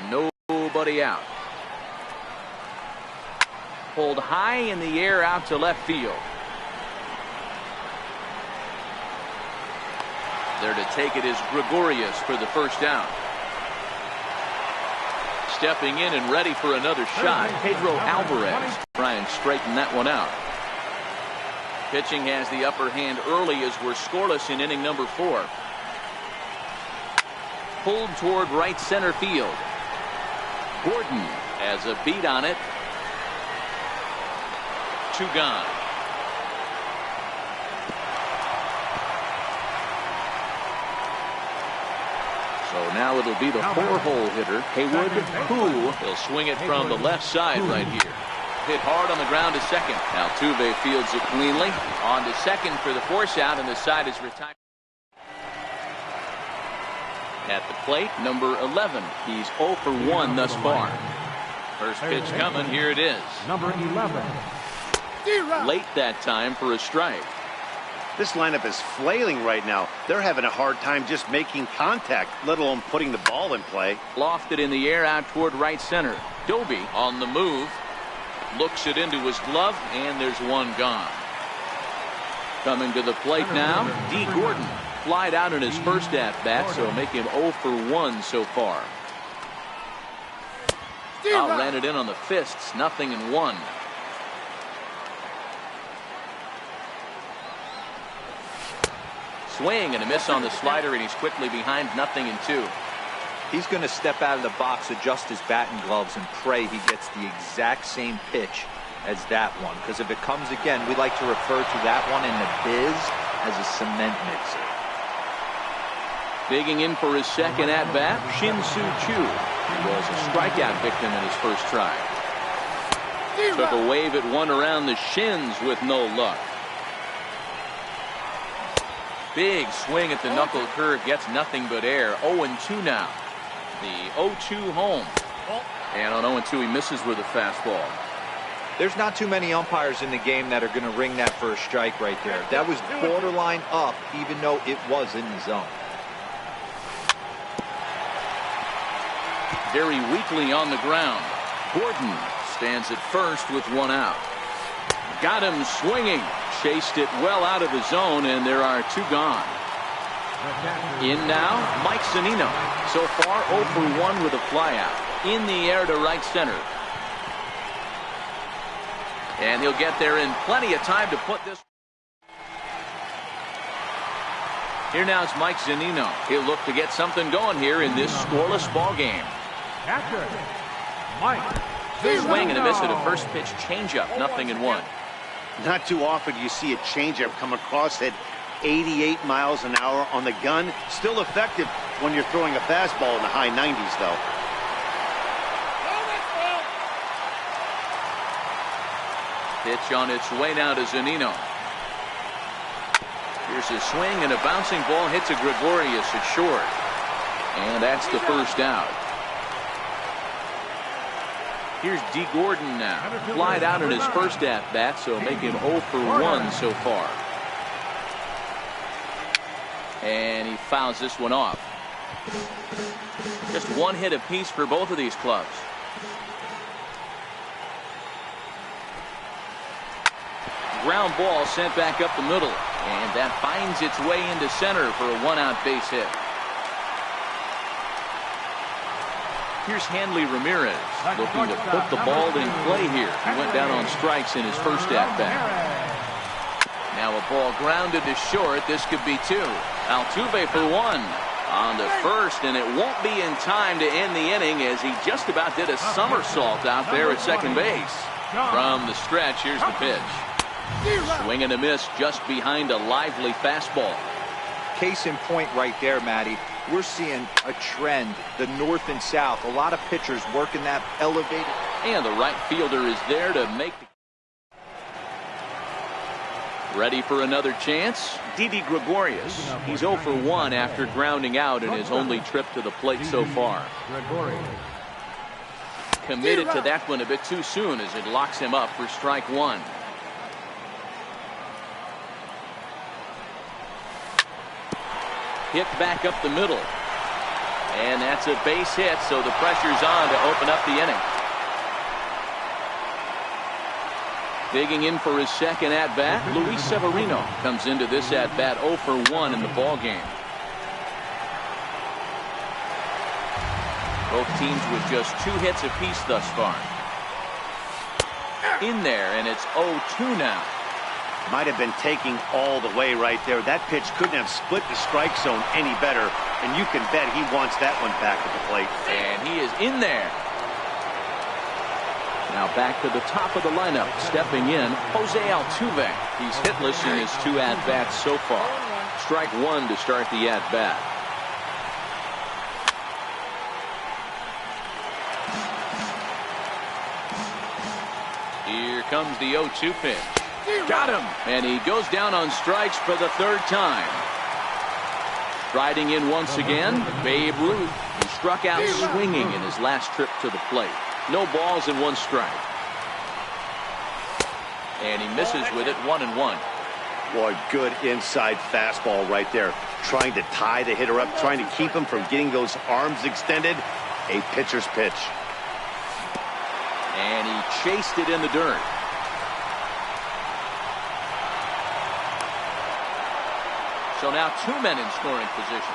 Nobody out. Pulled high in the air out to left field. There to take it is Gregorius for the first down. Stepping in and ready for another shot, Pedro Alvarez. Try and straighten that one out. Pitching has the upper hand early as we're scoreless in inning number 4. Pulled toward right center field. Gordon has a beat on it. 2 gone. So now it'll be the 4-hole hitter, Haywood, who will swing it from the left side right here. Hit hard on the ground to second. Altuve fields it cleanly. On to second for the force out, and the side is retired. At the plate, number 11. He's 0 for 1 thus far. First pitch coming. Here it is. Number 11. Late that time for a strike. This lineup is flailing right now. They're having a hard time just making contact, let alone putting the ball in play. Lofted in the air out toward right center. Doby on the move. Looks it into his glove, and there's one gone. Coming to the plate now, D. Gordon. Flied out in his first at-bat, so make him 0 for 1 so far. Ran it in on the fists, 0-1. Swing and a miss on the slider, and he's quickly behind 0-2. He's going to step out of the box, adjust his bat and gloves, and pray he gets the exact same pitch as that one. Because if it comes again, we like to refer to that one in the biz as a cement mixer. Digging in for his second at-bat, Shin-Soo Choo. He was a strikeout victim in his first try. Took a wave at one around the shins with no luck. Big swing at the knuckle curve, gets nothing but air. 0-2 now. The 0-2 home. And on 0-2 he misses with a fastball. There's not too many umpires in the game that are going to ring that for a strike right there. That was borderline up, even though it was in the zone. Very weakly on the ground. Gordon stands at first with 1 out. Got him swinging. Chased it well out of the zone, and there are 2 gone. In now, Mike Zunino. So far 0 for 1 with a flyout. In the air to right center. And he'll get there in plenty of time to put this. Here now is Mike Zunino. He'll look to get something going here in this scoreless ball game. Swing and a miss at a first pitch changeup, 0-1. Not too often you see a changeup come across at 88 miles an hour on the gun. Still effective when you're throwing a fastball in the high 90s, though. Pitch on its way now to Zunino. Here's a swing, and a bouncing ball hits a Gregorius at short. And that's the first out. Here's D. Gordon now. Flied out in his first at-bat, so make him 0 for 1 so far. And he fouls this one off. Just 1 hit apiece for both of these clubs. Ground ball sent back up the middle. And that finds its way into center for a 1-out base hit. Here's Hanley Ramirez looking to put the ball in play here. He went down on strikes in his first at-bat. Now a ball grounded to short. This could be 2. Altuve for 1 on the first, and it won't be in time to end the inning as he just about did a somersault out there at second base. From the stretch, here's the pitch. Swing and a miss just behind a lively fastball. Case in point right there, Matty. We're seeing a trend, the north and south. A lot of pitchers working that elevated. And the right fielder is there to make the. Ready for another chance? Didi Gregorius. He's 0 for 1 after grounding out in his only trip to the plate so far. Committed to that one a bit too soon as it locks him up for strike 1. Hit back up the middle. And that's a base hit, so the pressure's on to open up the inning. Digging in for his second at-bat, Luis Severino comes into this at-bat 0 for 1 in the ballgame. Both teams with just 2 hits apiece thus far. In there, and it's 0-2 now. Might have been taking all the way right there. That pitch couldn't have split the strike zone any better, and you can bet he wants that one back at the plate. And he is in there. Now back to the top of the lineup. Stepping in, Jose Altuve. He's hitless in his 2 at-bats so far. Strike 1 to start the at-bat. Here comes the 0-2 pitch. Got him. And he goes down on strikes for the 3rd time. Riding in once again, Babe Ruth, who struck out swinging in his last trip to the plate. No balls and 1 strike. And he misses with it, 1-1. Boy, good inside fastball right there. Trying to tie the hitter up, trying to keep him from getting those arms extended. A pitcher's pitch. And he chased it in the dirt. So now 2 men in scoring position.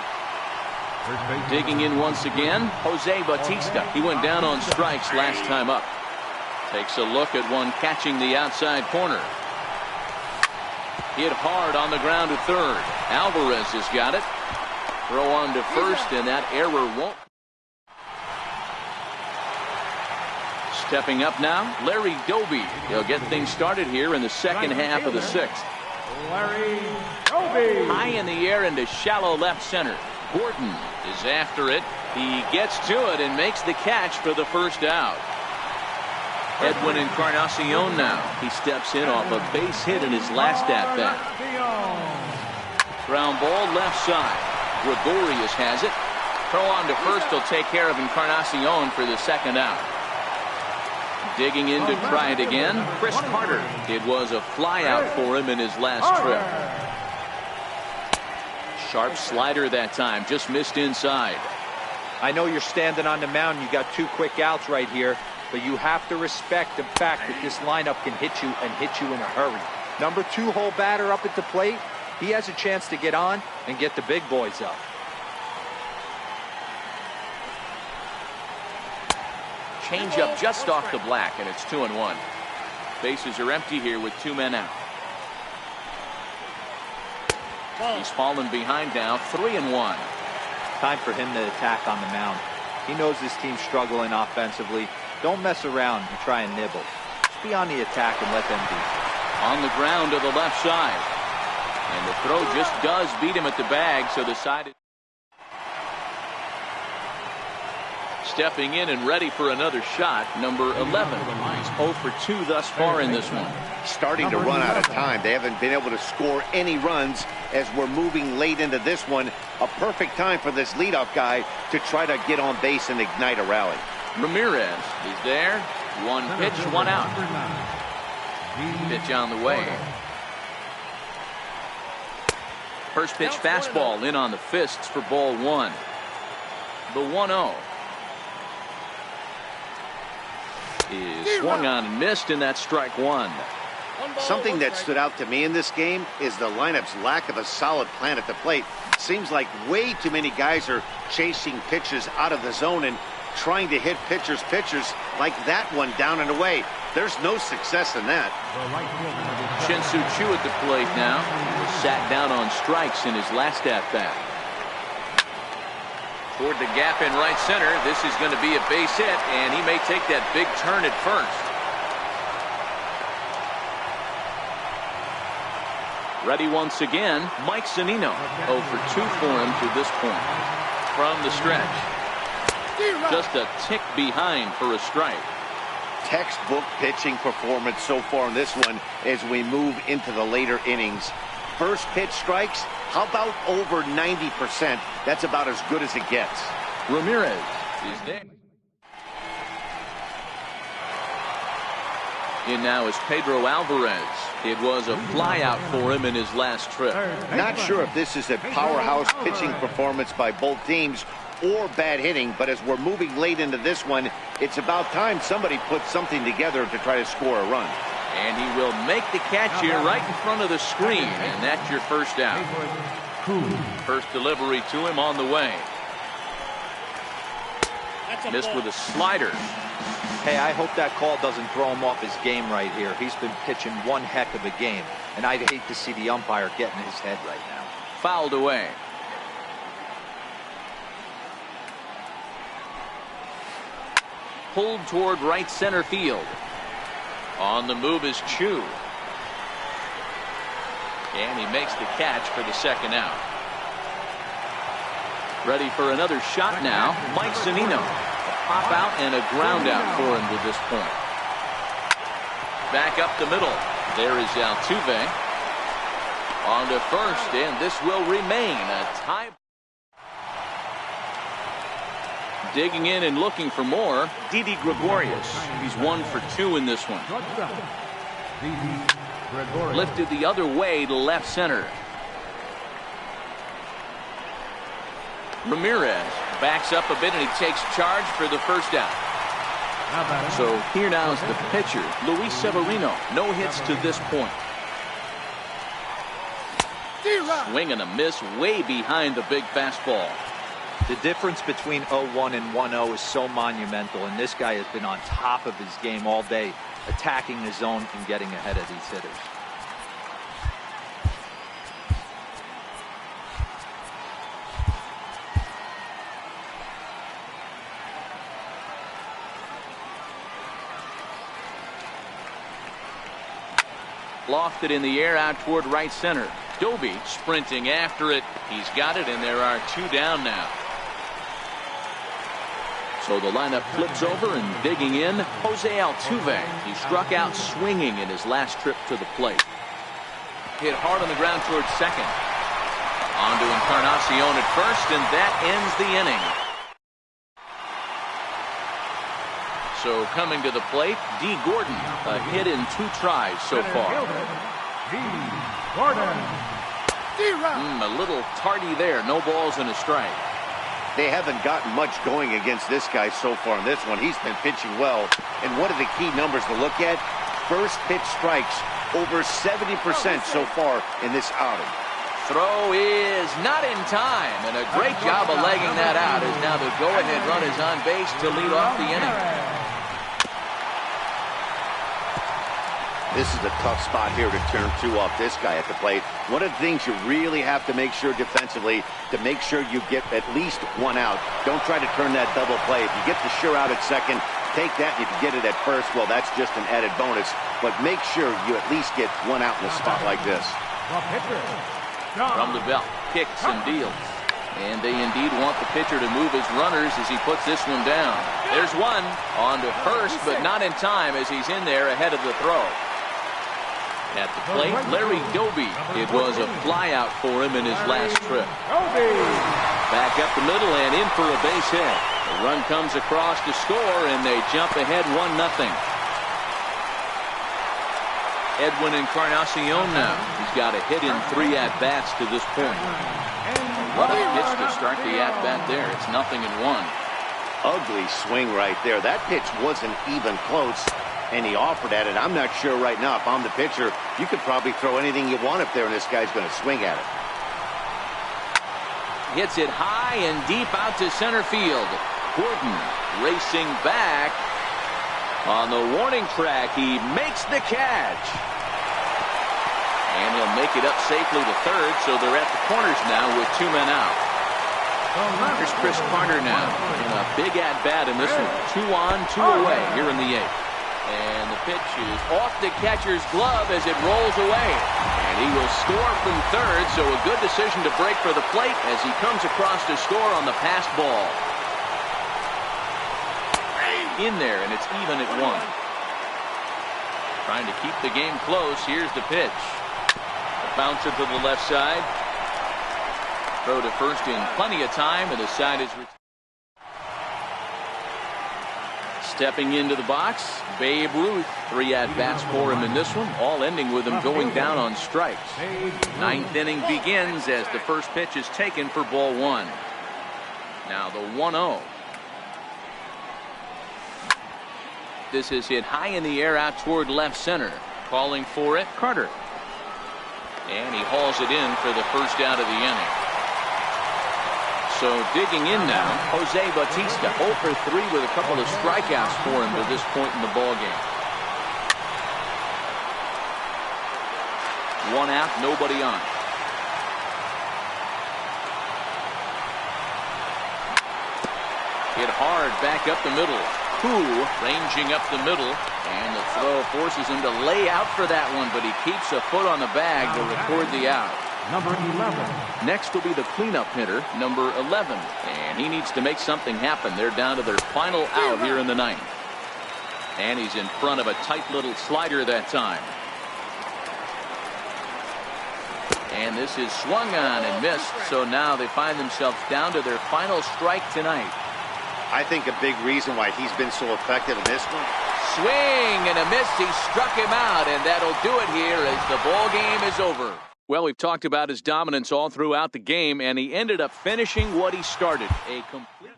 Digging in once again, Jose Bautista. He went down on strikes last time up. Takes a look at one catching the outside corner. Hit hard on the ground to third. Alvarez has got it. Throw on to first, and that error won't. Stepping up now, Larry Doby. He'll get things started here in the second half of the 6th. Larry Doby. High in the air into shallow left center. Gordon is after it. He gets to it and makes the catch for the first out. Edwin Encarnacion now. He steps in off a base hit in his last at-bat. Ground ball left side. Gregorius has it. Throw on to first will take care of Encarnacion for the second out. Digging in to try it again, Chris Carter. It was a fly out for him in his last trip. Sharp slider that time, just missed inside. I know you're standing on the mound. You got 2 quick outs right here, but you have to respect the fact that this lineup can hit you and hit you in a hurry. Number 2 hole batter up at the plate. He has a chance to get on and get the big boys up. Change up just off the black, and it's 2-1. Bases are empty here with 2 men out. He's fallen behind now, 3-1. Time for him to attack on the mound. He knows this team's struggling offensively. Don't mess around and try and nibble. Just be on the attack and let them be. On the ground to the left side. And the throw just does beat him at the bag, so the side is stepping in and ready for another shot. Number 11. He's 0 for 2 thus far in this one. Starting to run out of time. They haven't been able to score any runs as we're moving late into this one. A perfect time for this leadoff guy to try to get on base and ignite a rally. Ramirez is there. 1 pitch, 1 out. Pitch on the way. First pitch fastball in on the fists for ball 1. The 1-0. Is swung on and missed, and that's strike 1. Something that stood out to me in this game is the lineup's lack of a solid plan at the plate. Seems like way too many guys are chasing pitches out of the zone and trying to hit pitchers like that one down and away. There's no success in that. Shin-Soo Choo at the plate now. He was sat down on strikes in his last at-bat. Toward the gap in right center. This is going to be a base hit, and he may take that big turn at first. Ready once again, Mike Zunino. 0 for 2 for him to this point. From the stretch. Just a tick behind for a strike. Textbook pitching performance so far in this one as we move into the later innings. First pitch strikes, how about over 90%? That's about as good as it gets. Ramirez is there. In now is Pedro Alvarez. It was a flyout for him in his last trip. Not sure if this is a powerhouse pitching performance by both teams or bad hitting, but as we're moving late into this one, it's about time somebody puts something together to try to score a run. And he will make the catch here right in front of the screen, and that's your first out. First delivery to him on the way. Missed with a slider. Hey, I hope that call doesn't throw him off his game right here. He's been pitching one heck of a game, and I'd hate to see the umpire get in his head right now. Fouled away. Pulled toward right center field. On the move is Chu. And he makes the catch for the second out. Ready for another shot now, Mike Zunino. A pop out and a ground out for him to this point. Back up the middle. There is Altuve. On to first, and this will remain a tie. Digging in and looking for more, Didi Gregorius. He's 1 for 2 in this one. Lifted the other way to left center. Ramirez backs up a bit and he takes charge for the first out. So here now is the pitcher, Luis Severino. No hits to this point. Swing and a miss way behind the big fastball. The difference between 0-1 and 1-0 is so monumental, and this guy has been on top of his game all day, attacking the zone and getting ahead of these hitters. Lofted in the air out toward right center. Doby sprinting after it. He's got it, and there are 2 down now. So the lineup flips over, and digging in, Jose Altuve. He struck out swinging in his last trip to the plate. Hit hard on the ground towards second. On to Encarnacion at first, and that ends the inning. So coming to the plate, D. Gordon. A hit in 2 tries so far. D. Gordon. A little tardy there. No balls and a strike. They haven't gotten much going against this guy so far in this one. He's been pitching well. And what are the key numbers to look at? First pitch strikes, over 70% so far in this outing. Throw is not in time, and a great job of legging that out, as now the go-ahead run is on base to lead off the inning. This is a tough spot here to turn 2 off this guy at the plate. One of the things you really have to make sure defensively, to make sure you get at least 1 out. Don't try to turn that double play. If you get the sure out at second, take that. If you get it at first, well, that's just an added bonus. But make sure you at least get 1 out in a spot like this. From the belt, kicks and deals. And they indeed want the pitcher to move his runners as he puts this one down. There's one on to first, but not in time as he's in there ahead of the throw. At the plate, Larry Doby. It was a flyout for him in his last trip. Back up the middle and in for a base hit. The run comes across to score, and they jump ahead 1-0. Edwin Encarnacion now. He's got a hit in 3 at-bats to this point. What a pitch to start the at-bat there. It's 0-1. Ugly swing right there. That pitch wasn't even close. And he offered at it. I'm not sure right now if I'm the pitcher, you could probably throw anything you want up there and this guy's going to swing at it. Hits it high and deep out to center field. Gordon racing back. On the warning track, he makes the catch. And he'll make it up safely to third, so they're at the corners now with 2 men out. Here's Chris Carter now in a big at-bat in this one. 2 on, 2 away here in the 8th. And the pitch is off the catcher's glove as it rolls away. And he will score from third, so a good decision to break for the plate as he comes across to score on the passed ball. In there, and it's even at 1. Trying to keep the game close. Here's the pitch. A bouncer to the left side. Throw to first in plenty of time, and the side is retired. Stepping into the box, Babe Ruth. 3 at-bats for him in this one, all ending with him going down on strikes. 9th inning begins as the first pitch is taken for ball 1. Now the 1-0. This is hit high in the air out toward left center. Calling for it, Carter. And he hauls it in for the first out of the inning. So digging in now, Jose Bautista, 0 for 3 with a couple of strikeouts for him to this point in the ballgame. 1 out, nobody on. Hit hard back up the middle. Koo ranging up the middle, and the throw forces him to lay out for that one, but he keeps a foot on the bag to record the out. Number 11. Next will be the cleanup hitter, number 11, and he needs to make something happen. They're down to their final out here in the ninth, and he's in front of a tight little slider that time. And this is swung on and missed, so now they find themselves down to their final strike tonight. I think a big reason why he's been so effective in this one. Swing and a miss. He struck him out, and that'll do it here as the ball game is over. Well, we've talked about his dominance all throughout the game, and he ended up finishing what he started. A complete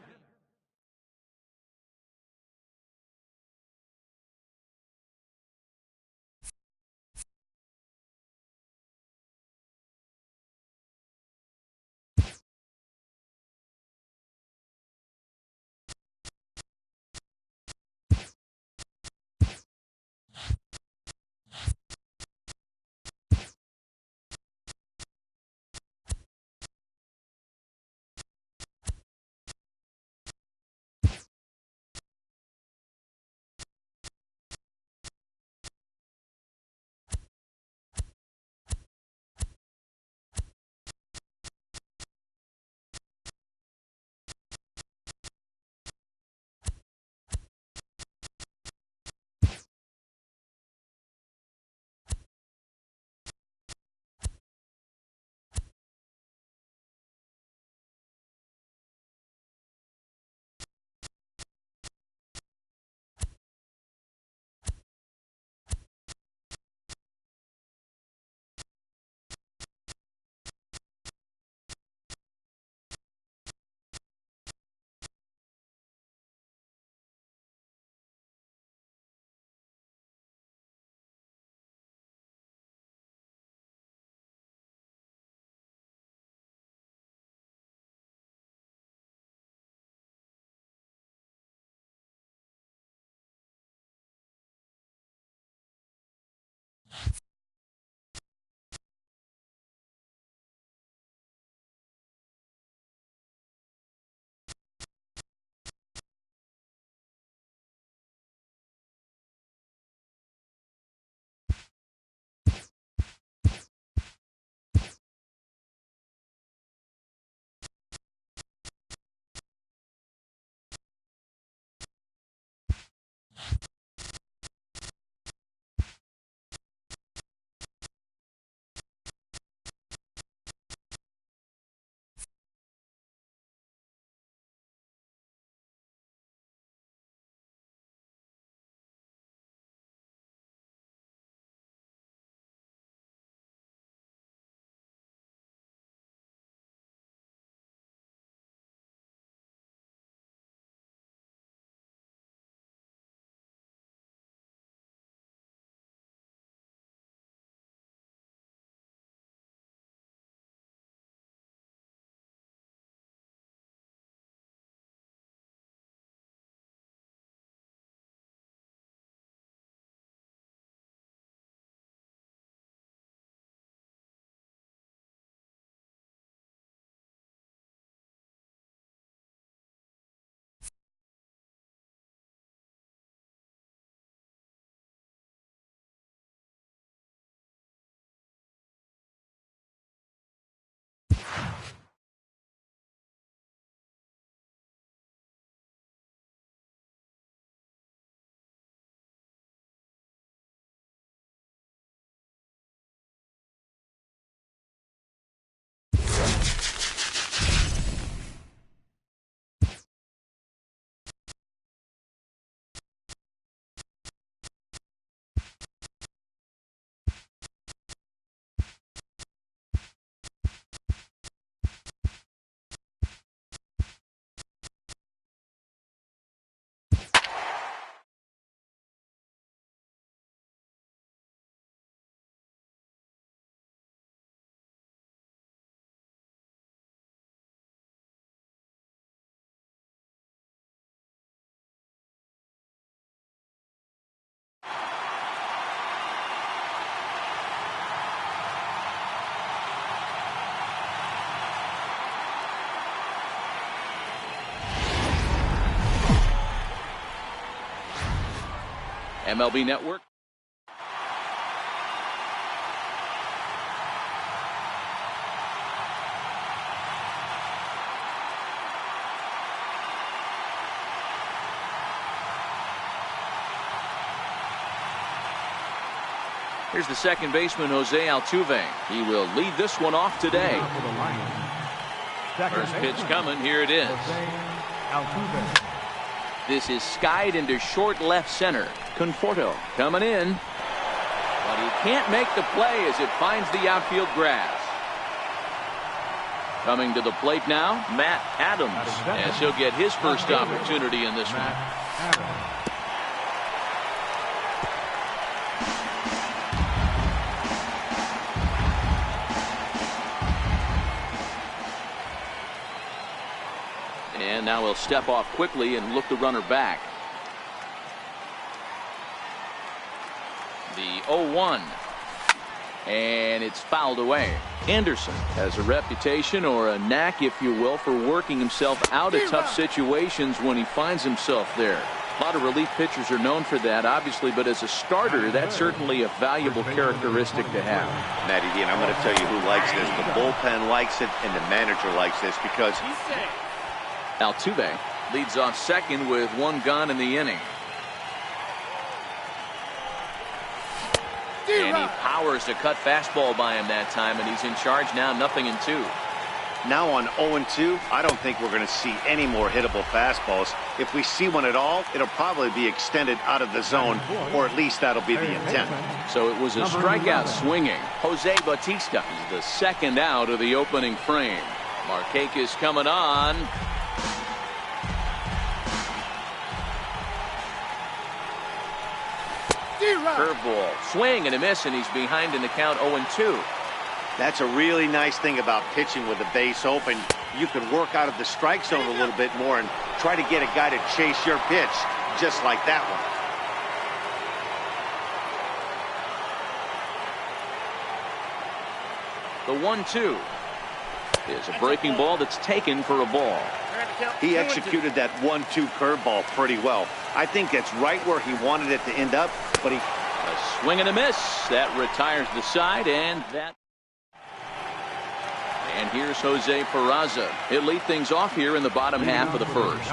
MLB Network. Here's the second baseman, Jose Altuve. He will lead this one off today. First pitch coming. Here it is. This is skied into short left center. Conforto coming in. But he can't make the play as it finds the outfield grass. Coming to the plate now, Matt Adams, as he'll get his first opportunity in this one. And now he'll step off quickly and look the runner back. The 0-1. And it's fouled away. Anderson has a reputation, or a knack, if you will, for working himself out of tough situations when he finds himself there. A lot of relief pitchers are known for that, obviously, but as a starter, that's certainly a valuable characteristic to have. Matty D, and I'm going to tell you who likes this. The bullpen likes it, and the manager likes this, because Altuve leads off second with one gone in the inning. And he powers a cut fastball by him that time, and he's in charge now, 0-2. Now on 0-2, I don't think we're going to see any more hittable fastballs. If we see one at all, it'll probably be extended out of the zone, or at least that'll be the intent. So it was a strikeout swinging. Jose Bautista is the second out of the opening frame. Markakis coming on. Curveball, swing and a miss, and he's behind in the count, 0-2. That's a really nice thing about pitching with the base open. You can work out of the strike zone a little bit more and try to get a guy to chase your pitch, just like that one. The 1-2 is a breaking ball that's taken for a ball. He executed that 1-2 curveball pretty well. I think that's right where he wanted it to end up, but a swing and a miss that retires the side, and here's Jose Peraza. He'll lead things off here in the bottom half of the first.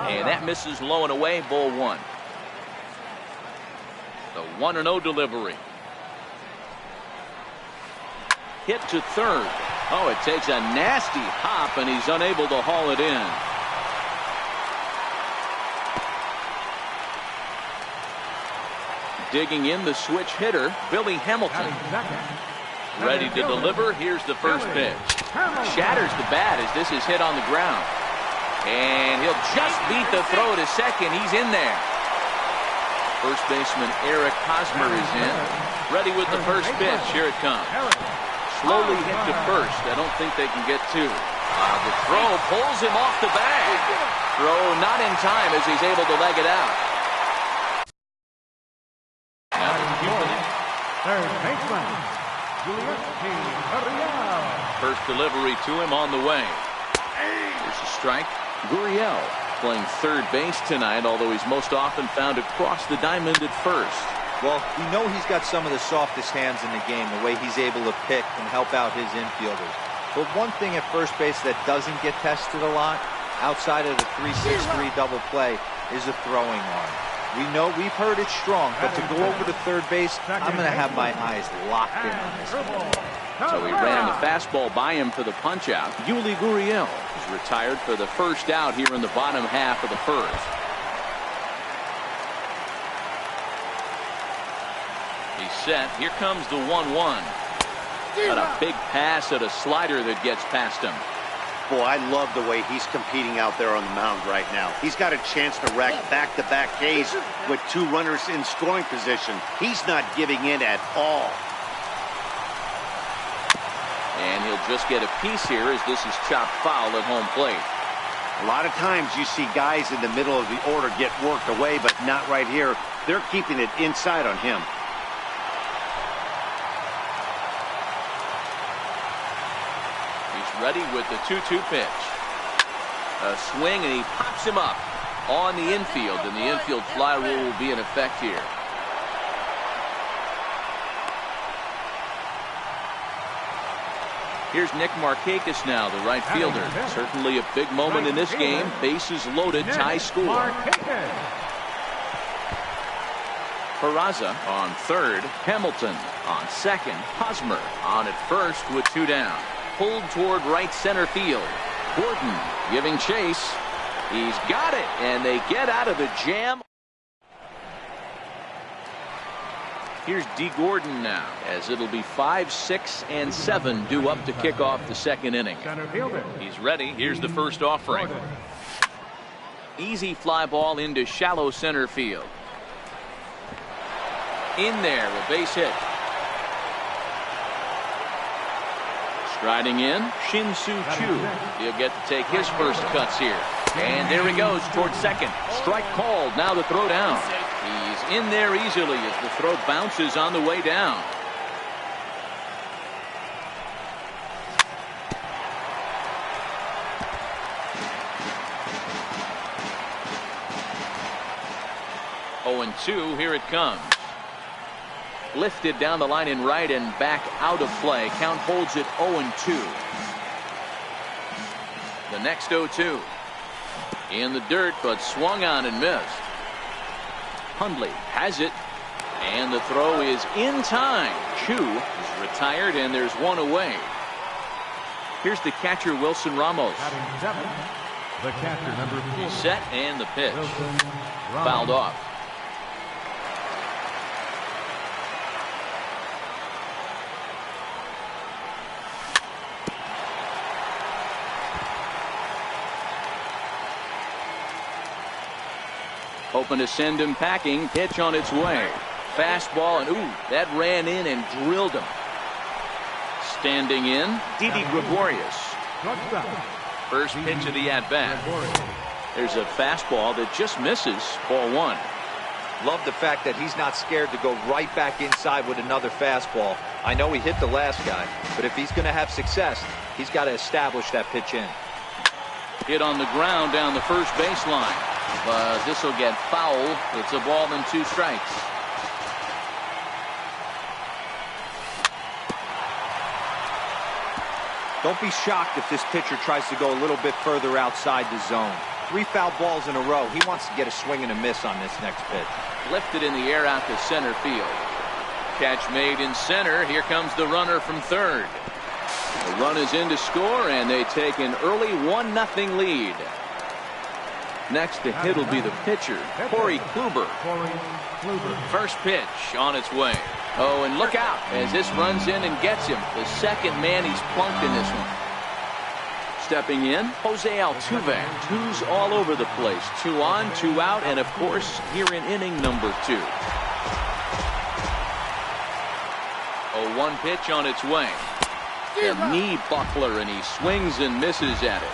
And that misses low and away, ball one. The 1-0 delivery. Hit to third. Oh, it takes a nasty hop, and he's unable to haul it in. Digging in, the switch hitter, Billy Hamilton. Ready to deliver. Here's the first pitch. Shatters the bat as this is hit on the ground. And he'll just beat the throw to second. He's in there. First baseman Eric Hosmer is in. Ready with the first pitch. Here it comes. Slowly hit to first. I don't think they can get two. The throw pulls him off the bag. Throw not in time as he's able to leg it out. First delivery to him on the way. Here's a strike. Gurriel playing third base tonight, although he's most often found across the diamond at first. Well, we know he's got some of the softest hands in the game, the way he's able to pick and help out his infielders. But one thing at first base that doesn't get tested a lot, outside of the 3-6-3 double play, is the throwing arm. We know we've heard it's strong, but to go over to third base, I'm going to have my eyes locked in on this. So he ran the fastball by him for the punch out. Yuli Gurriel is retired for the first out here in the bottom half of the first. He's set. Here comes the 1-1. Got a big pass at a slider that gets past him. Boy, I love the way he's competing out there on the mound right now. He's got a chance to rack back-to-back Ks with two runners in scoring position. He's not giving in at all. And he'll just get a piece here as this is chopped foul at home plate. A lot of times you see guys in the middle of the order get worked away, but not right here. They're keeping it inside on him. Ready with the 2-2 pitch. A swing, and he pops him up. on the infield, and the infield fly rule will be in effect here. Here's Nick Markakis now, the right fielder. Certainly a big moment in this game. Bases loaded, tie score. Peraza on third. Hamilton on second. Hosmer on at first with 2 down. Pulled toward right center field. Gordon giving chase. He's got it, and they get out of the jam. Here's D. Gordon now, as it'll be 5, 6, and 7 due up to kick off the second inning. He's ready. Here's the first offering. Easy fly ball into shallow center field. In there, a base hit. Striding in, Shin-Soo Choo. He'll get to take his first cuts here. And there he goes towards second. Strike called. Now the throw down. He's in there easily as the throw bounces on the way down. Oh, and 2, here it comes. Lifted down the line in right and back out of play. Count holds it 0-2. The next 0-2. In the dirt, but swung on and missed. Hundley has it, and the throw is in time. Chu is retired, and there's 1 away. Here's the catcher, Wilson Ramos. The catcher, number 4. He's set, and the pitch. Fouled off. Hoping to send him packing. Pitch on its way. Fastball, and ooh, that ran in and drilled him. Standing in, Didi Gregorius. First pitch of the at-bat. There's a fastball that just misses. Ball 1. Love the fact that he's not scared to go right back inside with another fastball. I know he hit the last guy, but if he's going to have success, he's got to establish that pitch in. Hit on the ground down the first baseline. But this will get foul. It's a ball and 2 strikes. Don't be shocked if this pitcher tries to go a little bit further outside the zone. 3 foul balls in a row. He wants to get a swing and a miss on this next pitch. Lifted in the air out to center field. Catch made in center. Here comes the runner from third. The run is in to score, and they take an early 1-0 lead. Next to hit will be the pitcher, Corey Kluber. First pitch on its way. Oh, and look out as this runs in and gets him. The second man he's plunked in this one. Stepping in, Jose Altuve. 2s all over the place. 2 on, 2 out, and of course, here in inning number 2. 0-1 pitch on its way. The knee buckler, and he swings and misses at it.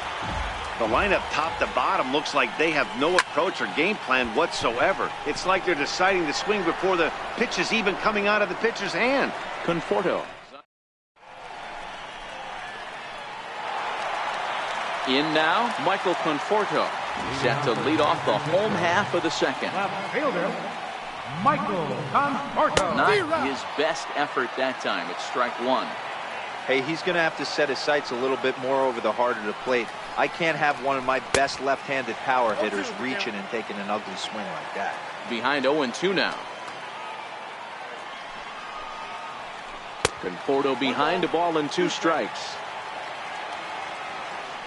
The lineup top to bottom looks like they have no approach or game plan whatsoever. It's like they're deciding to swing before the pitch is even coming out of the pitcher's hand. Conforto. In now, Michael Conforto. Set to lead off the home half of the second. Left fielder, Michael Conforto. Not his best effort that time. It's strike 1. Hey, he's going to have to set his sights a little bit more over the heart of the plate. I can't have one of my best left-handed power hitters reaching and taking an ugly swing like that. Behind 0-2 now. Conforto behind, a ball and 2 strikes.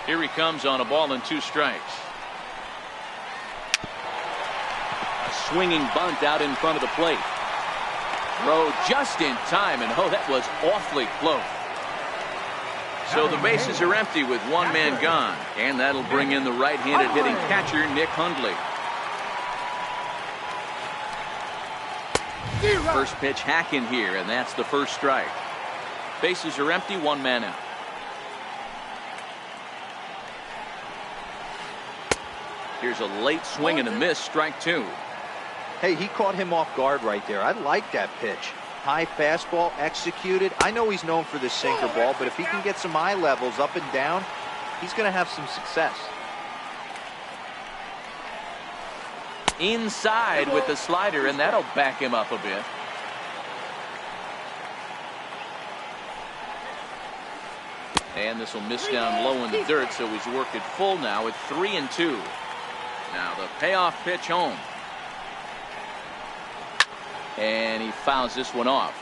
Here he comes on a ball and 2 strikes. A swinging bunt out in front of the plate. Throw just in time, and oh, that was awfully close. So the bases are empty with 1 man gone, and that'll bring in the right-handed hitting catcher, Nick Hundley. First pitch hacking here, and that's the first strike. Bases are empty, 1 man out. Here's a late swing and a miss, strike 2. Hey, he caught him off guard right there. I like that pitch. High fastball executed. I know he's known for this sinker ball, but if he can get some eye levels up and down, he's going to have some success. Inside with the slider, and that'll back him up a bit. And this will miss down low in the dirt, so he's worked it full now at 3-2. Now the payoff pitch home. And he fouls this one off.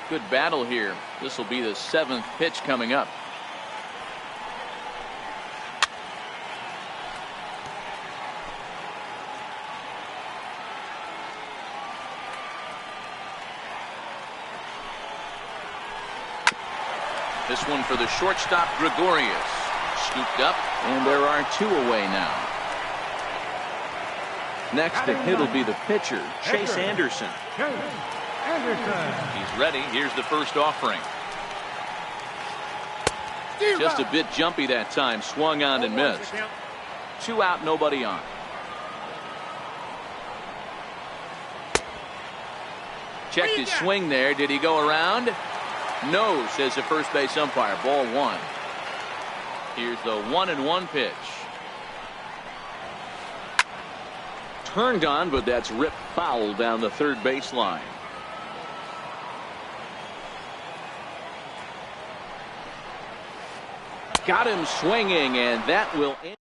Good battle here. This will be the 7th pitch coming up. This one for the shortstop, Gregorius. Scooped up, and there are 2 away now. Next to hit will be the pitcher, Chase Anderson. He's ready. Here's the first offering. Just a bit jumpy that time. Swung on and missed. 2 out, nobody on. Checked his swing there. Did he go around? No, says the first base umpire. Ball 1. Here's the 1-1 pitch. Turned on, but that's ripped foul down the third baseline. Got him swinging, and that will end.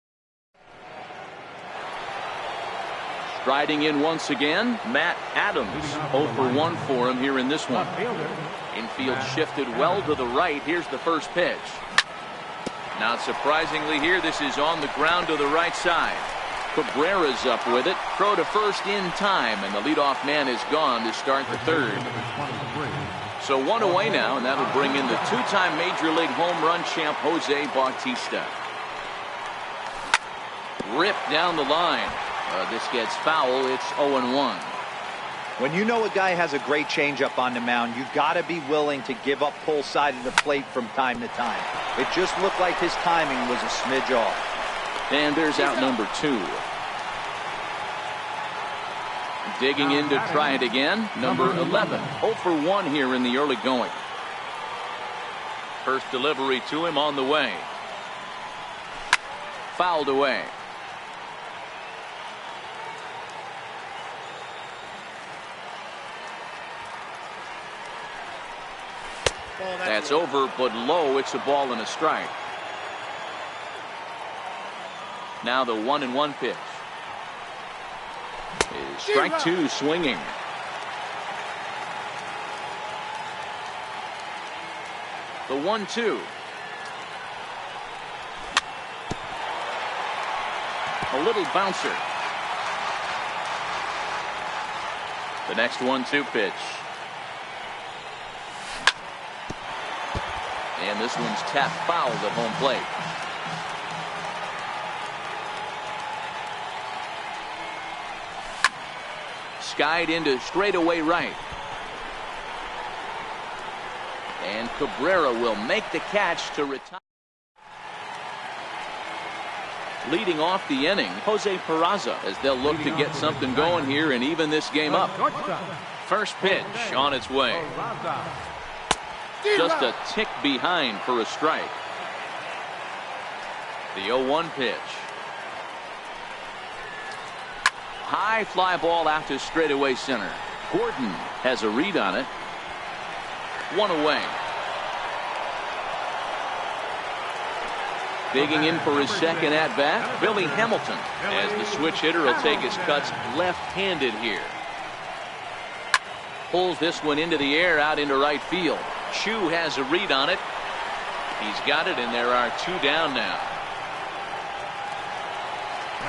Striding in once again, Matt Adams. 0 for 1 for him here in this one. Infield shifted well to the right. Here's the first pitch. Not surprisingly here, this is on the ground to the right side. Cabrera's up with it. Throw to first in time, and the leadoff man is gone to start the third. So 1 away now, and that'll bring in the 2-time Major League home run champ Jose Bautista. Ripped down the line. This gets foul. It's 0-1. When you know a guy has a great changeup on the mound, you got to be willing to give up pull side of the plate from time to time. It just looked like his timing was a smidge off. And there's out number 2. Digging in to try it again. Number 11. 0 for 1 here in the early going. First delivery to him on the way. Fouled away. That's over, but low. It's a ball and a strike. Now the 1-1 pitch. Is strike 2 swinging. The 1-2. A little bouncer. The next 1-2 pitch. And this one's tapped foul at home plate. Skied into straightaway right. And Cabrera will make the catch to retire. Leading off the inning, Jose Peraza, as they'll look to get something going here and even this game up. First pitch on its way. Just a tick behind for a strike. The 0-1 pitch. High fly ball out to straightaway center. Gordon has a read on it. 1 away. Digging in for his second at bat, Billy Hamilton, as the switch hitter will take his cuts left-handed here. Pulls this one into the air out into right field. Chu has a read on it. He's got it, and there are 2 down now.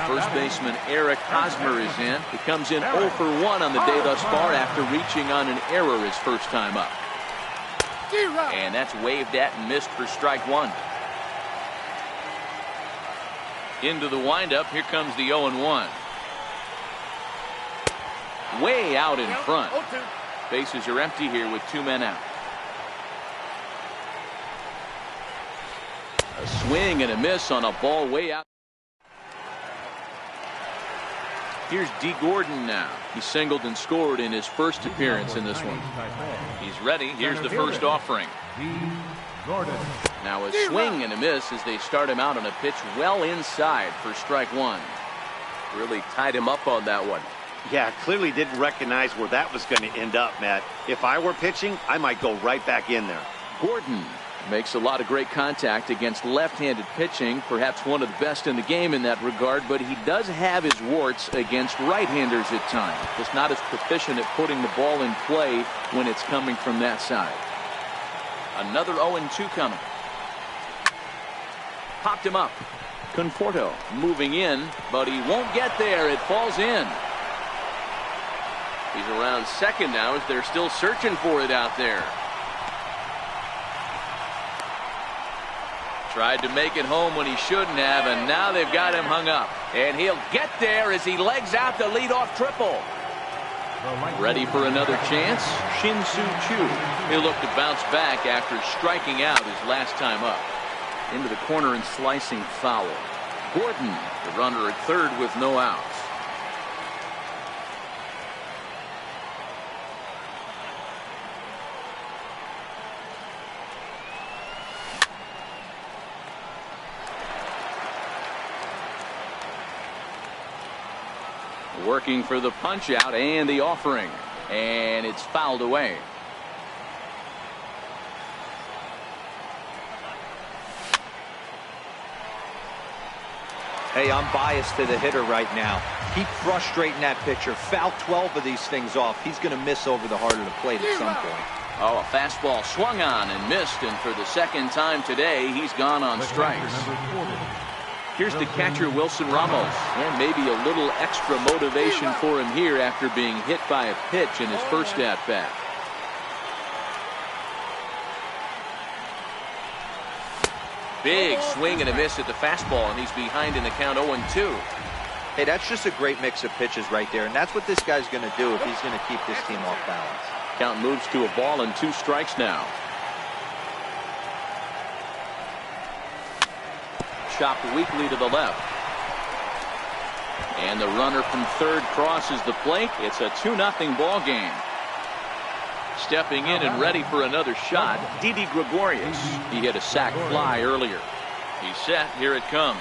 First baseman Eric Hosmer is in. He comes in 0 for 1 on the day thus far after reaching on an error his first time up. And that's waved at and missed for strike 1. Into the windup. Here comes the 0-1. Way out in front. Bases are empty here with 2 men out. A swing and a miss on a ball way out. Here's D. Gordon now. He singled and scored in his first appearance in this one. He's ready. Here's the first offering. Now a swing and a miss as they start him out on a pitch well inside for strike 1. Really tied him up on that one. Yeah, clearly didn't recognize where that was going to end up, Matt. If I were pitching, I might go right back in there. Gordon makes a lot of great contact against left-handed pitching, perhaps one of the best in the game in that regard, but he does have his warts against right-handers at times. Just not as proficient at putting the ball in play when it's coming from that side. Another 0-2 coming. Popped him up. Conforto moving in, but he won't get there. It falls in. He's around second now as they're still searching for it out there. Tried to make it home when he shouldn't have, and now they've got him hung up. And he'll get there as he legs out the leadoff triple. Ready for another chance? Shin-Soo Choo. He'll look to bounce back after striking out his last time up. Into the corner and slicing foul. Gordon, the runner at third with no outs. Working for the punch out and the offering, and it's fouled away. Hey, I'm biased to the hitter right now. Keep frustrating that pitcher. Foul 12 of these things off. He's going to miss over the heart of the plate at some point. Oh, a fastball swung on and missed, and for the second time today, he's gone on strikes. Here's the catcher, Wilson Ramos, and maybe a little extra motivation for him here after being hit by a pitch in his first at-bat. Big swing and a miss at the fastball, and he's behind in the count 0-2. Hey, that's just a great mix of pitches right there, and that's what this guy's going to do if he's going to keep this team off balance. Count moves to a ball and 2 strikes now. Chopped weakly to the left. And the runner from third crosses the plate. It's a 2-0 ball game. Stepping in and ready for another shot, Didi Gregorius. He hit a sac fly earlier. He's set. Here it comes.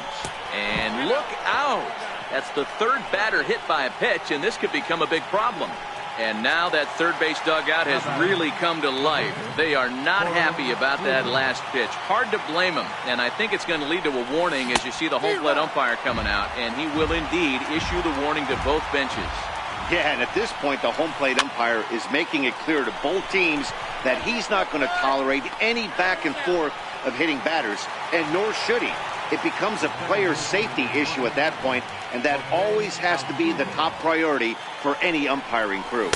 And look out. That's the third batter hit by a pitch, and this could become a big problem. And now that third base dugout has really come to life. They are not happy about that last pitch. Hard to blame them. And I think it's going to lead to a warning as you see the home plate umpire coming out. And he will indeed issue the warning to both benches. Yeah, and at this point, the home plate umpire is making it clear to both teams that he's not going to tolerate any back and forth of hitting batters, and nor should he. It becomes a player safety issue at that point, and that always has to be the top priority for any umpiring crew.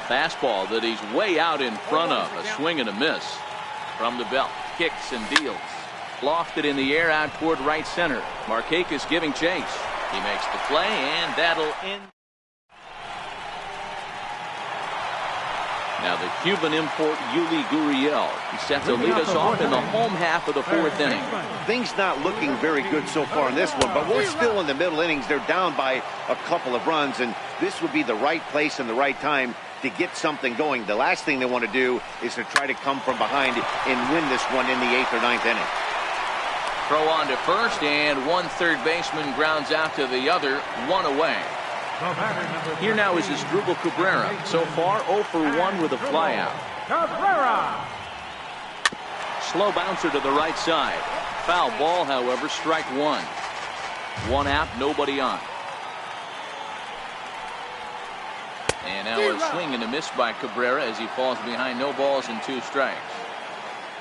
Fastball that he's way out in front of. A swing and a miss. From the belt, kicks and deals. Lofted in the air out toward right center. Markakis giving chase. He makes the play, and that'll end. Now the Cuban import Yuli Gurriel. He's set to lead us off in the home half of the 4th inning. Things not looking very good so far in this one, but we're still in the middle innings. They're down by a couple of runs, and this would be the right place and the right time to get something going. The last thing they want to do is to try to come from behind and win this one in the 8th or 9th inning. Throw on to first, and one third baseman grounds out to the other, 1 away. Here now is Asdrubal Cabrera. So far 0 for 1 with a flyout. Cabrera. Slow bouncer to the right side. Foul ball, however, strike 1. 1 out, nobody on. And now a swing and a miss by Cabrera as he falls behind, no balls and 2 strikes.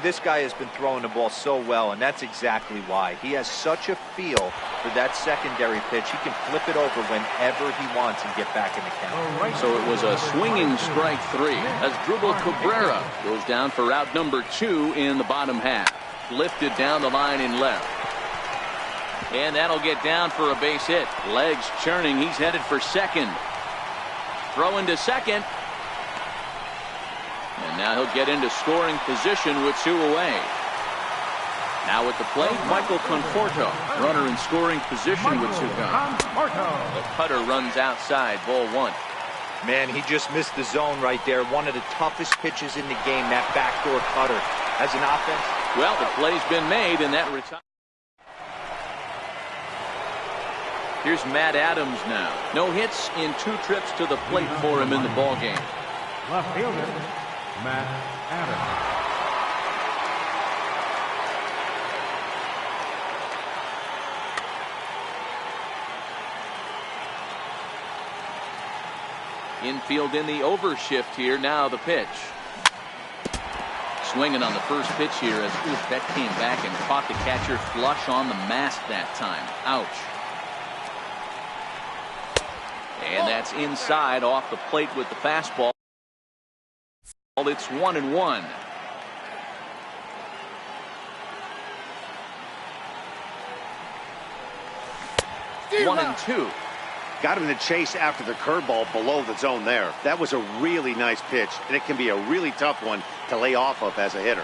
This guy has been throwing the ball so well, and that's exactly why. He has such a feel for that secondary pitch. He can flip it over whenever he wants and get back in the count. So it was a swinging strike 3 as Asdrubal Cabrera goes down for out number 2 in the bottom half. Lifted down the line in left. And that'll get down for a base hit. Legs churning. He's headed for second. Throw into second. And now he'll get into scoring position with 2 away. Now at the plate, Michael Conforto, runner in scoring position with 2 gone. The cutter runs outside, ball 1. Man, he just missed the zone right there. One of the toughest pitches in the game, that backdoor cutter. As an offense, well, the play's been made, and that retires. Here's Matt Adams now. No hits in 2 trips to the plate for him in the ball game. Left fielder, Matt Adams. Infield in the overshift here. Now the pitch. Swinging on the first pitch here as that came back and caught the catcher flush on the mask that time. Ouch. And that's inside off the plate with the fastball. It's 1-1. One and two. Got him to chase after the curveball below the zone there. That was a really nice pitch, and it can be a really tough one to lay off of as a hitter.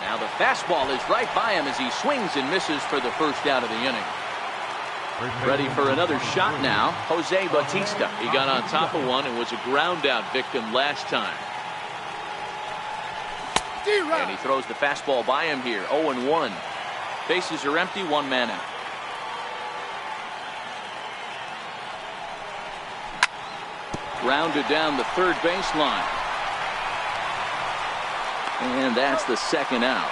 Now the fastball is right by him as he swings and misses for the first out of the inning. Ready for another shot now, Jose Bautista. He got on top of one and was a ground out victim last time. And he throws the fastball by him here. 0-1. Bases are empty, 1 man out. Grounded down the third baseline. And that's the second out.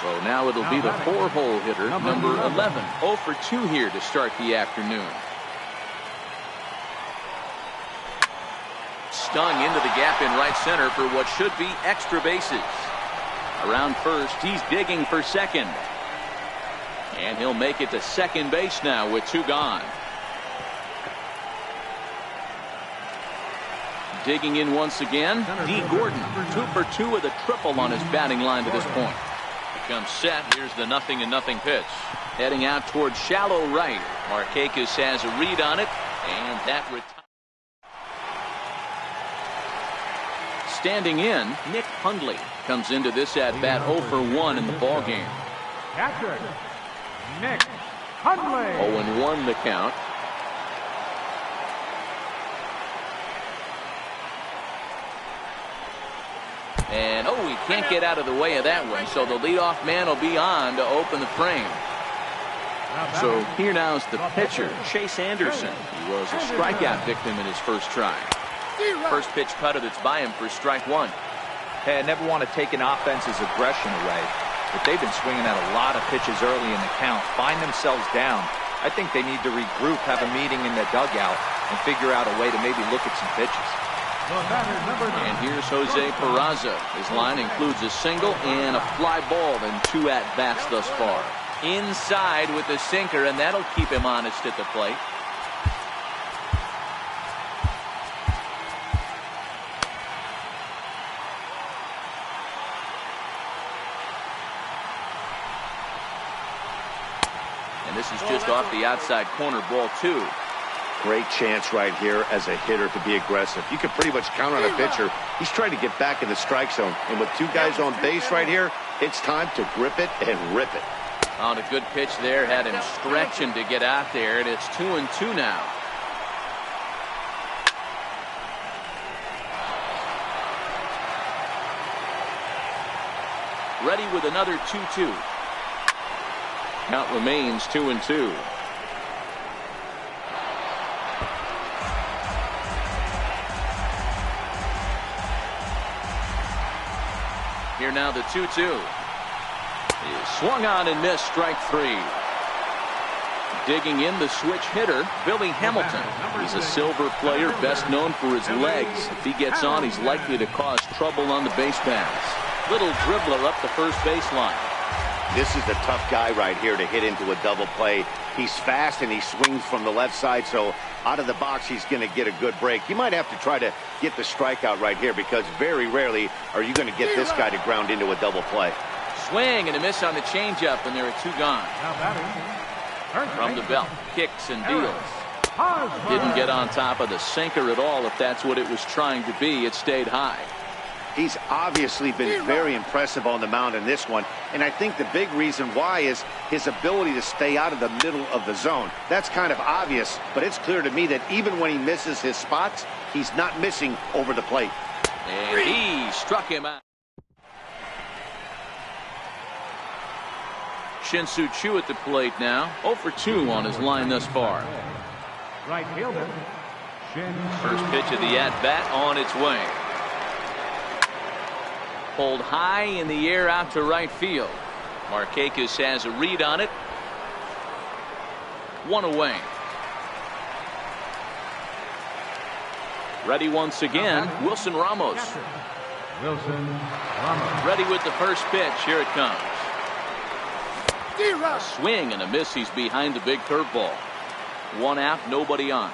So now it'll be the 4-hole hitter, number 11. 0 for 2 here to start the afternoon. Stung into the gap in right center for what should be extra bases. Around first, he's digging for second. And he'll make it to second base now with 2 gone. Digging in once again, D. Gordon, 2 for 2 with a triple on his batting line to this point. Comes set. Here's the 0-0 pitch. Heading out towards shallow right. Markakis has a read on it, and that standing in, Nick Hundley comes into this at bat 0 for 1 in the ball game. Catcher, Nick Hundley. 0-1 the count. And he can't get out of the way of that one, so the leadoff man will be on to open the frame. So here now is the pitcher, Chase Anderson. He was a strikeout victim in his first try. First pitch cutter that's by him for strike 1. Hey, I never want to take an offense's aggression away, but they've been swinging at a lot of pitches early in the count, find themselves down. I think they need to regroup, have a meeting in the dugout, and figure out a way to maybe look at some pitches. And here's Jose Peraza. His line includes a single and a fly ball in 2 at-bats thus far. Inside with the sinker, and that'll keep him honest at the plate. And this is just off the outside corner, ball 2. Great chance right here as a hitter to be aggressive. You can pretty much count on a pitcher. He's trying to get back in the strike zone. And with 2 guys on base right here, it's time to grip it and rip it. On a good pitch there, had him stretching to get out there, and it's 2-2 now. Ready with another 2-2. Count remains 2-2. Here now the 2-2. He swung on and missed, strike 3. Digging in the switch hitter, Billy Hamilton. He's a silver player, best known for his legs. If he gets on, he's likely to cause trouble on the base paths. Little dribbler up the first baseline. This is the tough guy right here to hit into a double play. He's fast and he swings from the left side, so out of the box he's going to get a good break. You might have to try to get the strikeout right here because very rarely are you going to get this guy to ground into a double play. Swing and a miss on the changeup, and there are 2 gone. From the belt, kicks and deals. Didn't get on top of the sinker at all. If that's what it was trying to be, it stayed high. He's obviously been very impressive on the mound in this one, and I think the big reason why is his ability to stay out of the middle of the zone. That's kind of obvious, but it's clear to me that even when he misses his spots, he's not missing over the plate. And he struck him out. Shin-Soo Choo at the plate now. 0 for 2 on his line thus far. Right fielder. First pitch of the at-bat on its way. Pulled high in the air out to right field. Markakis has a read on it. 1 away. Ready once again, Wilson Ramos. Wilson Ramos. Ready with the first pitch. Here it comes. A swing and a miss. He's behind the big curveball. 1 out, nobody on.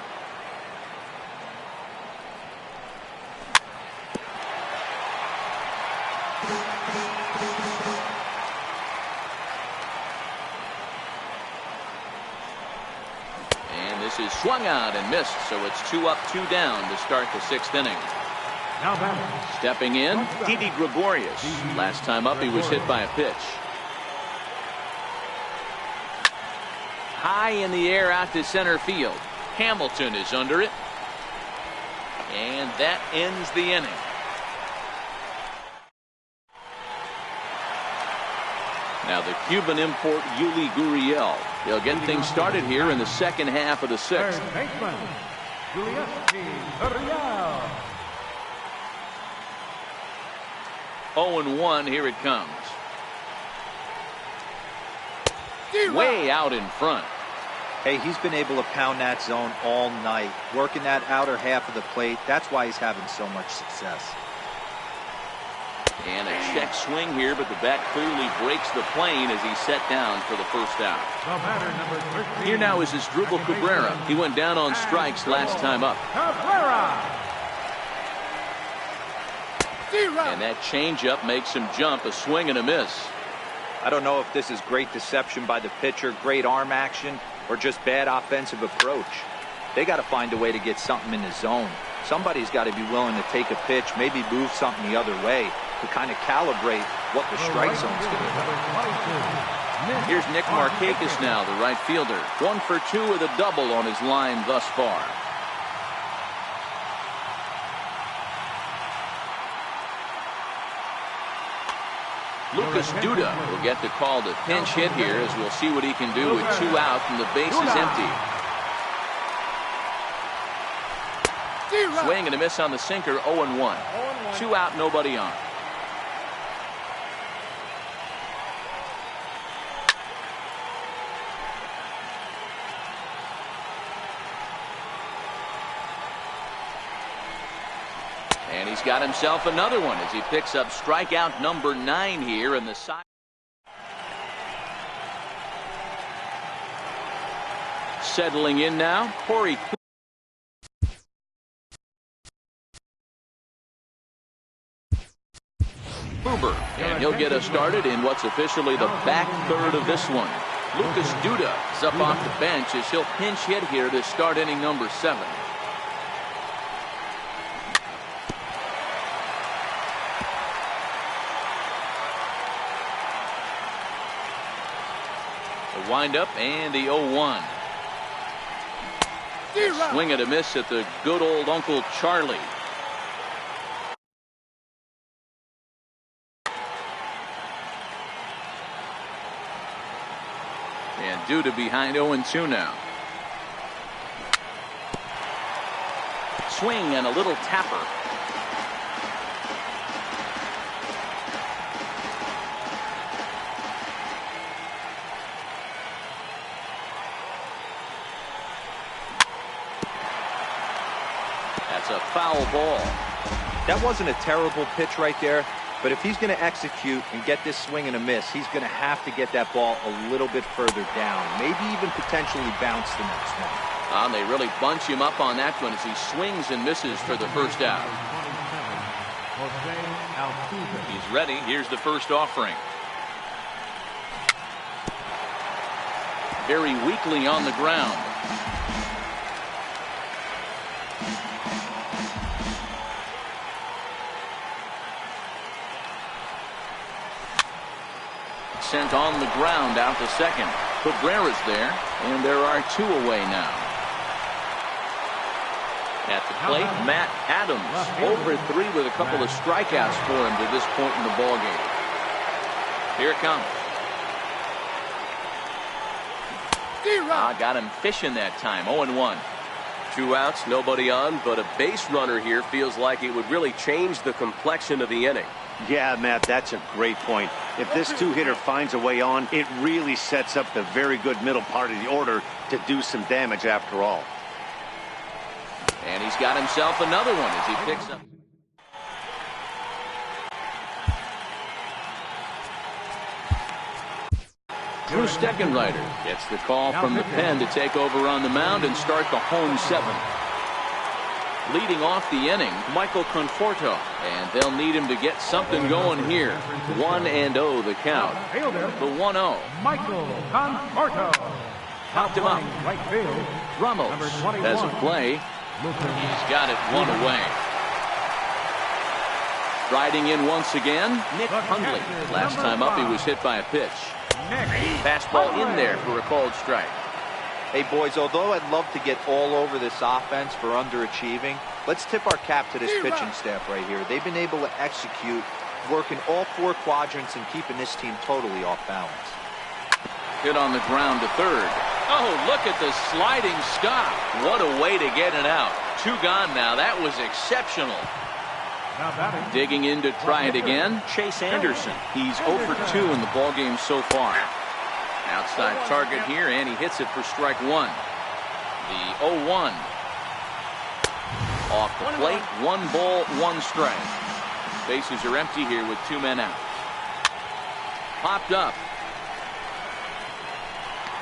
And this is swung out and missed, so it's 2 up, 2 down to start the 6th inning. Now batting. Stepping in, Didi Gregorius. Last time up, he was hit by a pitch. High in the air out to center field. Hamilton is under it. And that ends the inning. Now the Cuban import Yuli Gurriel. He'll get things started here in the second half of the 6th. Third baseman, Yuli Gurriel. 0-1, here it comes. Way out in front. Hey, he's been able to pound that zone all night, working that outer half of the plate. That's why he's having so much success. And a check swing here, but the bat clearly breaks the plane as he's set down for the first out. The batter, number 13. Here now is Asdrubal Cabrera. He went down on strikes last time up. Cabrera. And that changeup makes him jump. A swing and a miss. I don't know if this is great deception by the pitcher, great arm action, or just bad offensive approach. They got to find a way to get something in the zone. Somebody's got to be willing to take a pitch, maybe move something the other way to kind of calibrate what the strike zone's going to be. Here's Nick Markakis now, the right fielder. 1 for 2 with a double on his line thus far. Lucas Duda will get the call to pinch hit here, as we'll see what he can do with 2 out and the base is empty. Swing and a miss on the sinker. 0-1. 2 out, nobody on. And he's got himself another one as he picks up strikeout number 9 here in the side. Settling in now, Corey Kluber, and he'll get us started in what's officially the back third of this one. Lucas Duda is up off the bench as he'll pinch hit here to start inning number 7. The windup and the 0-1. Swing and a miss at the good old Uncle Charlie. And Duda behind 0-2 now. Swing and a little tapper. That's a foul ball. That wasn't a terrible pitch right there, but if he's going to execute and get this swing and a miss, he's going to have to get that ball a little bit further down, maybe even potentially bounce the next one. They really bunch him up on that one as he swings and misses for the first out. He's ready. Here's the first offering. Very weakly on the ground. Sent on the ground out to second. Cabrera's there, and there are 2 away now. At the plate, Matt Adams, over 3 with a couple of strikeouts for him to this point in the ballgame. Here it comes. Got him fishing that time. 0-1. 2 outs, nobody on, but a base runner here feels like it would really change the complexion of the inning. Yeah, Matt, that's a great point. If this two-hitter finds a way on, it really sets up the very good middle part of the order to do some damage after all. And he's got himself another one as he picks up. Drew Steckenrider gets the call from the pen to take over on the mound and start the home 7th. Leading off the inning, Michael Conforto, and they'll need him to get something going here. 1-0 the count. The 1-0. Michael Conforto. Popped him up. Right field. Ramos has a play. He's got it one away. Riding in once again, Nick Hundley. Last time up, he was hit by a pitch. Fastball in there for a called strike. Hey, boys, although I'd love to get all over this offense for underachieving, let's tip our cap to this pitching staff right here. They've been able to execute, working all 4 quadrants and keeping this team totally off balance. Hit on the ground to third. Oh, look at the sliding stop. What a way to get it out. 2 gone now. That was exceptional. Digging in to try it again, Chase Anderson. He's 0 for 2 in the ballgame so far. Outside target here, and he hits it for strike 1. The 0-1. Off the plate, 1 ball, 1 strike. Bases are empty here with 2 men out. Popped up.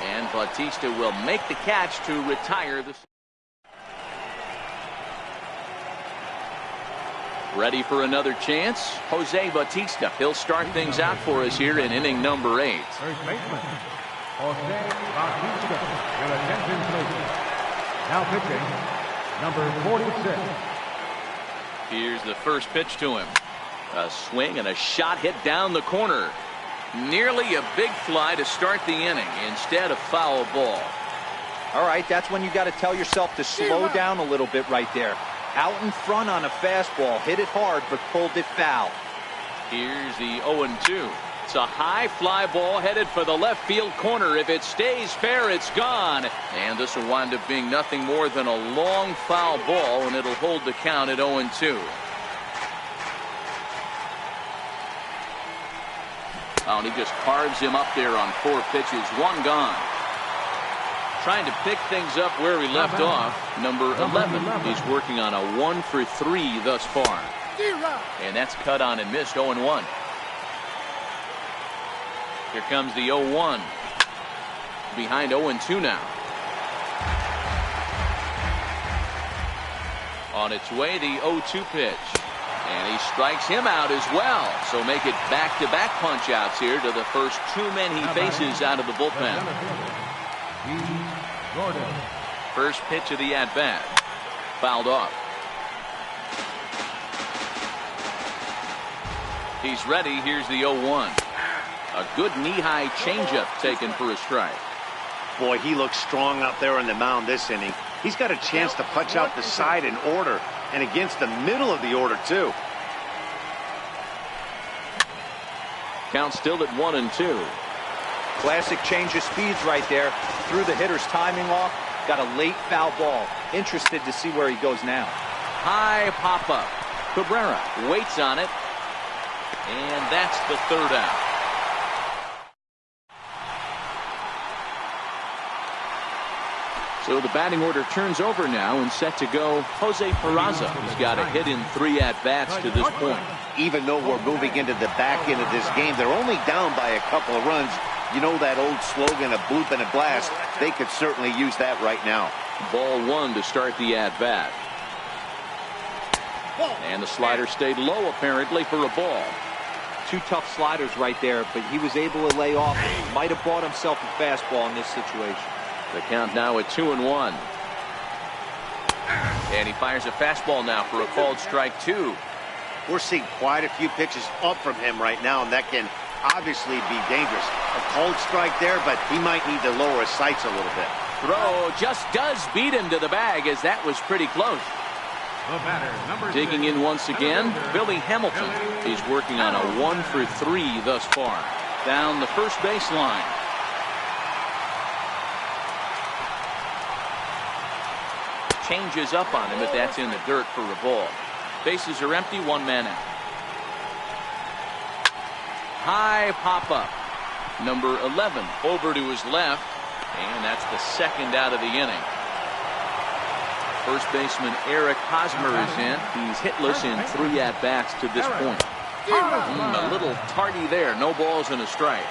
And Bautista will make the catch to retire the. Ready for another chance? Jose Bautista. He'll start things out for us here in inning number 8. First baseman, Jose Bautista. Your attention, please. Now pitching, number 46. Here's the first pitch to him. A swing and a shot hit down the corner. Nearly a big fly to start the inning instead of foul ball. All right, that's when you got to tell yourself to slow down a little bit right there. Out in front on a fastball, hit it hard, but pulled it foul. Here's the 0-2. It's a high fly ball headed for the left field corner. If it stays fair, it's gone. And this will wind up being nothing more than a long foul ball, and it'll hold the count at 0-2. Oh, and he just carves him up there on 4 pitches. 1 gone. Trying to pick things up where he left off. Number 11. He's working on a 1 for 3 thus far. And that's cut on and missed. 0-1. Here comes the 0-1. Behind 0-2 now. On its way, the 0-2 pitch. And he strikes him out as well. So make it back-to-back punch-outs here to the first 2 men he faces out of the bullpen. First pitch of the at-bat. Fouled off. He's ready. Here's the 0-1. A good knee-high changeup taken for a strike. Boy, he looks strong out there on the mound this inning. He's got a chance to punch out the side in order, and against the middle of the order, too. Count still at 1-2. Classic change of speeds right there. Threw the hitter's timing off. Got a late foul ball. Interested to see where he goes now. High pop-up. Cabrera waits on it. And that's the 3rd out. So the batting order turns over now and set to go. Jose Peraza has got a hit in 3 at-bats to this point. Even though we're moving into the back end of this game, they're only down by a couple of runs. You know that old slogan, a bloop and a blast. They could certainly use that right now. Ball 1 to start the at-bat. And the slider stayed low apparently for a ball. 2 tough sliders right there, but he was able to lay off. Might have bought himself a fastball in this situation. The count now at 2-1. And he fires a fastball now for a called strike 2. We're seeing quite a few pitches up from him right now, and that can obviously be dangerous. A called strike there, but he might need to lower his sights a little bit. Throw just does beat him to the bag, as that was pretty close. Digging in once again, Billy Hamilton. He's working on a 1 for 3 thus far. Down the first baseline. changes up on him, but that's in the dirt for a ball. Bases are empty, one man out. High pop up. Number 11 over to his left, and that's the second out of the inning. First baseman Eric Hosmer is in. He's hitless in 3 at-bats to this point. A little tardy there. No balls and a strike.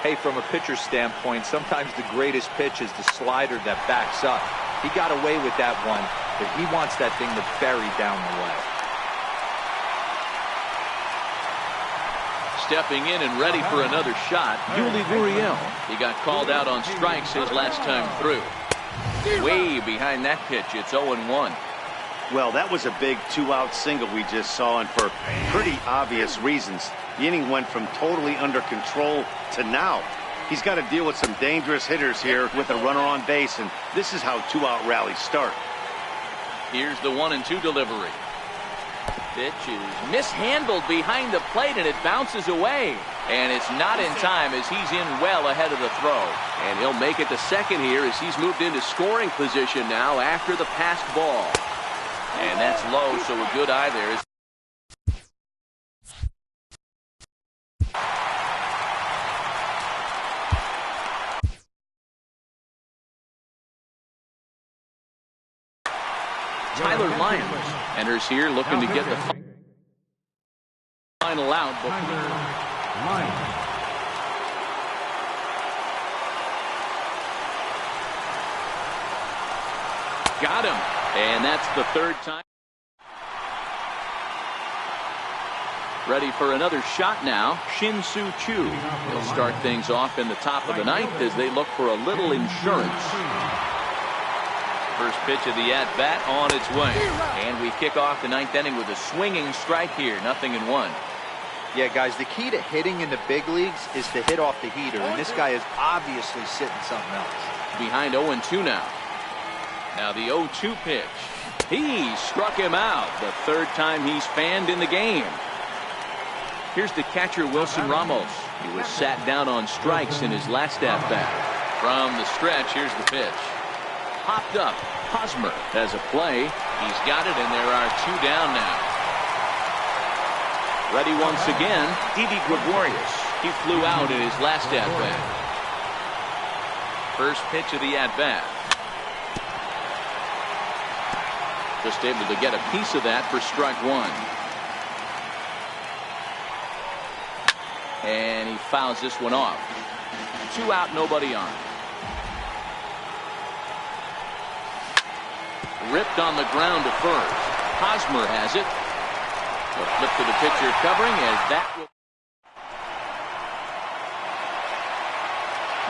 Hey, from a pitcher's standpoint, sometimes the greatest pitch is the slider that backs up. He got away with that one, but he wants that thing to bury down the way. Stepping in and ready for another shot, Yuli Gurriel. He got called out on strikes his last time through. Way behind that pitch, it's 0-1. Well, that was a big 2-out single we just saw, and for pretty obvious reasons. The inning went from totally under control to now. He's got to deal with some dangerous hitters here with a runner on base, and this is how 2-out rallies start. Here's the 1-2 delivery. Pitch is mishandled behind the plate, and it bounces away. And it's not in time as he's in well ahead of the throw. And he'll make it to second here as he's moved into scoring position now after the passed ball. And that's low, so a good eye there. Tyler Lyons enters here looking to get the final out. Got him. And that's the third time. Ready for another shot now. Shin-Soo Choo. He'll start things off in the top of the ninth as they look for a little insurance. First pitch of the at-bat on its way. And we kick off the ninth inning with a swinging strike here. 0-1. Yeah, guys, the key to hitting in the big leagues is to hit off the heater. And this guy is obviously sitting something else. Behind 0-2 now. Now the 0-2 pitch. He struck him out. The third time he's fanned in the game. Here's the catcher, Wilson Ramos. He was sat down on strikes in his last at-bat. From the stretch, here's the pitch. Popped up. Hosmer has a play. He's got it, and there are 2 down now. Ready once again, Didi Gregorius. He flew out in his last at-bat. First pitch of the at-bat. Just able to get a piece of that for strike 1. And he fouls this one off. 2 out, nobody on. Ripped on the ground to first. Hosmer has it. A flip to the pitcher covering as that will.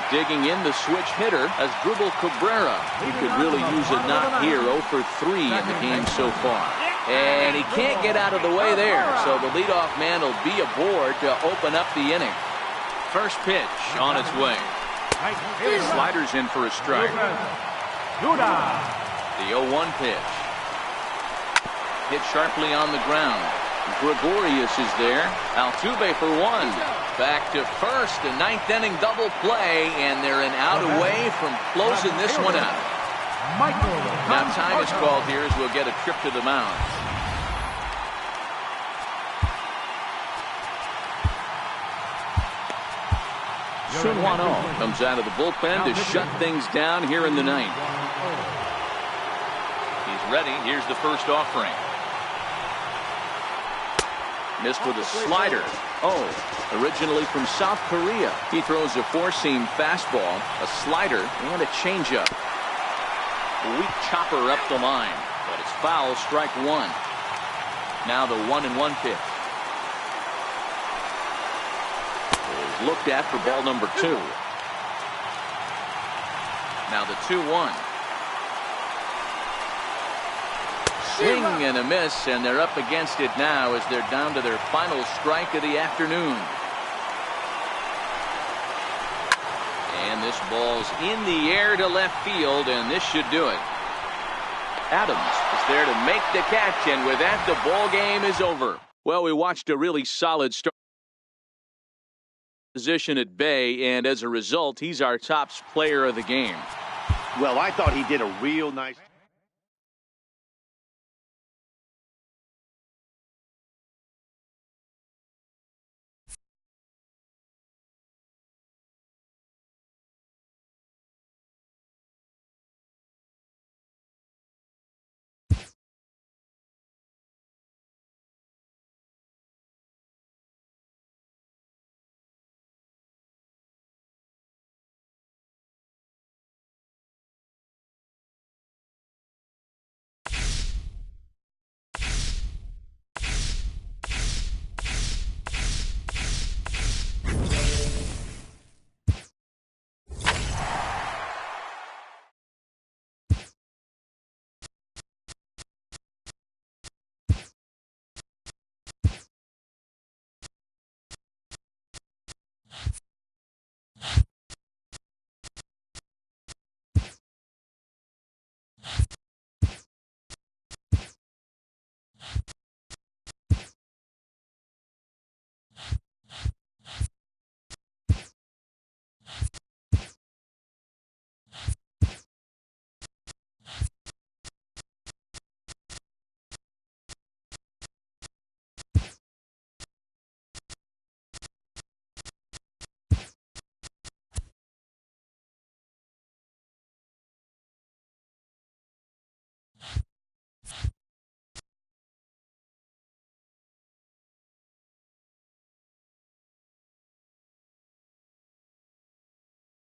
Digging in the switch hitter as Dribble Cabrera. He could really use a knock here. 0 for 3 in the game so far. And he can't get out of the way there. So the leadoff man will be aboard to open up the inning. First pitch on its way. Sliders in for a strike. The 0-1 pitch. Hit sharply on the ground. Gregorius is there. Altuve for 1. Back to first. A ninth inning double play. And they're an out away from closing this one out. Now time is called here as we'll get a trip to the mound. Sun Wan-Oh comes out of the bullpen to shut things down here in the ninth. He's ready. Here's the first offering. Missed with a slider. Oh, originally from South Korea. He throws a four-seam fastball, a slider, and a changeup. A weak chopper up the line, but it's foul, strike 1. Now the 1-1 pitch. Is looked at for ball number 2. Now the 2-1. Swing and a miss, and they're up against it now as they're down to their final strike of the afternoon. And this ball's in the air to left field, and this should do it. Adams is there to make the catch, and with that, the ball game is over. Well, we watched a really solid start. Position at bay, and as a result, he's our top player of the game. Well, I thought he did a real nice